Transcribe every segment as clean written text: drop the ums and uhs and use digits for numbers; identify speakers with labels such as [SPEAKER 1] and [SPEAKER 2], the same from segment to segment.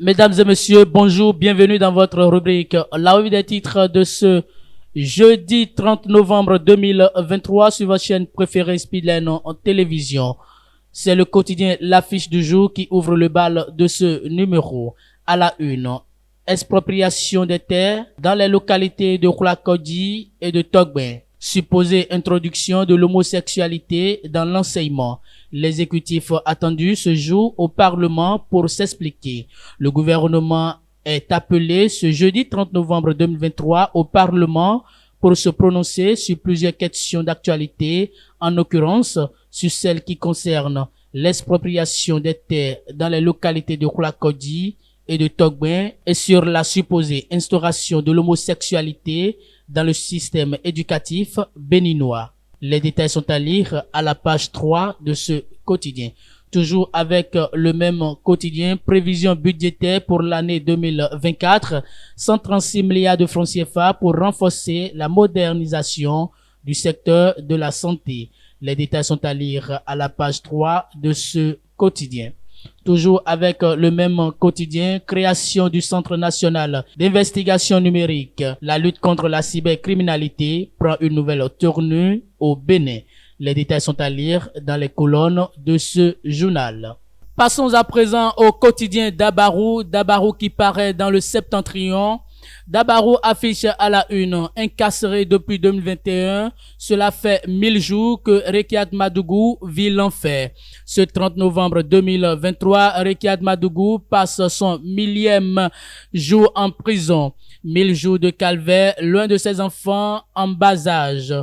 [SPEAKER 1] Mesdames et messieurs, bonjour, bienvenue dans votre rubrique La revue des titres de ce jeudi 30 novembre 2023 sur votre chaîne préférée Speedline en télévision. C'est le quotidien L'Affiche du jour qui ouvre le bal de ce numéro. À la une, expropriation des terres dans les localités de Khoulakodi et de Togben. Supposée introduction de l'homosexualité dans l'enseignement. L'exécutif attendu ce jour au Parlement pour s'expliquer. Le gouvernement est appelé ce jeudi 30 novembre 2023 au Parlement pour se prononcer sur plusieurs questions d'actualité, en l'occurrence sur celles qui concernent l'expropriation des terres dans les localités de Khoulakodi et de Togben et sur la supposée instauration de l'homosexualité dans le système éducatif béninois. Les détails sont à lire à la page 3 de ce quotidien. Toujours avec le même quotidien, prévision budgétaire pour l'année 2024, 136 milliards de francs CFA pour renforcer la modernisation du secteur de la santé. Les détails sont à lire à la page 3 de ce quotidien. Toujours avec le même quotidien, création du Centre national d'investigation numérique. La lutte contre la cybercriminalité prend une nouvelle tournure au Bénin. Les détails sont à lire dans les colonnes de ce journal. Passons à présent au quotidien Dabarou. Dabarou qui paraît dans le Septentrion. Dabarou affiche à la une, incarcéré depuis 2021. Cela fait 1000 jours que Rekiat Madougou vit l'enfer. Ce 30 novembre 2023, Rekiat Madougou passe son 1000e jour en prison. 1000 jours de calvaire, loin de ses enfants en bas âge.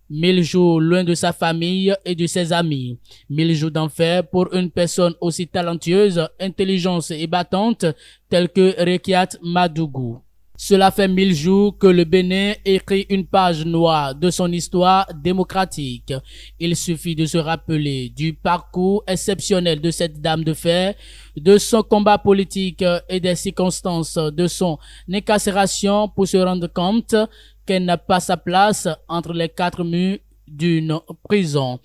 [SPEAKER 1] 1000 jours loin de sa famille et de ses amis. 1000 jours d'enfer pour une personne aussi talentueuse, intelligente et battante telle que Rekiat Madougou. Cela fait 1000 jours que le Bénin écrit une page noire de son histoire démocratique. Il suffit de se rappeler du parcours exceptionnel de cette dame de fer, de son combat politique et des circonstances de son incarcération pour se rendre compte qu'elle n'a pas sa place entre les quatre murs d'une prison.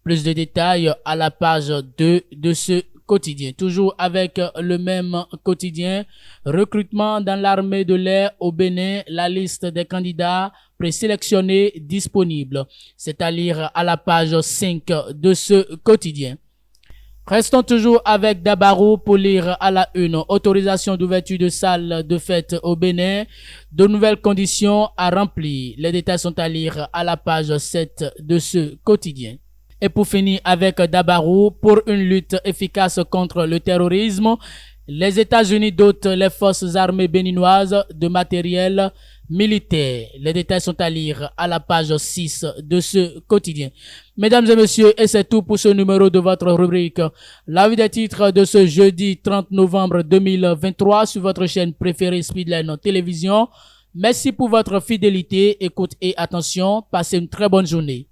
[SPEAKER 1] Plus de détails à la page 2 de ce quotidien. Toujours avec le même quotidien, recrutement dans l'armée de l'air au Bénin, la liste des candidats présélectionnés disponible. C'est à lire à la page 5 de ce quotidien. Restons toujours avec Dabarou pour lire à la une. Autorisation d'ouverture de salle de fête au Bénin. De nouvelles conditions à remplir. Les détails sont à lire à la page 7 de ce quotidien. Et pour finir avec Dabarou, pour une lutte efficace contre le terrorisme, les États-Unis dotent les forces armées béninoises de matériel militaire. Les détails sont à lire à la page 6 de ce quotidien. Mesdames et messieurs, et c'est tout pour ce numéro de votre rubrique La revue des titres de ce jeudi 30 novembre 2023 sur votre chaîne préférée Speedline Télévision. Merci pour votre fidélité, écoute et attention. Passez une très bonne journée.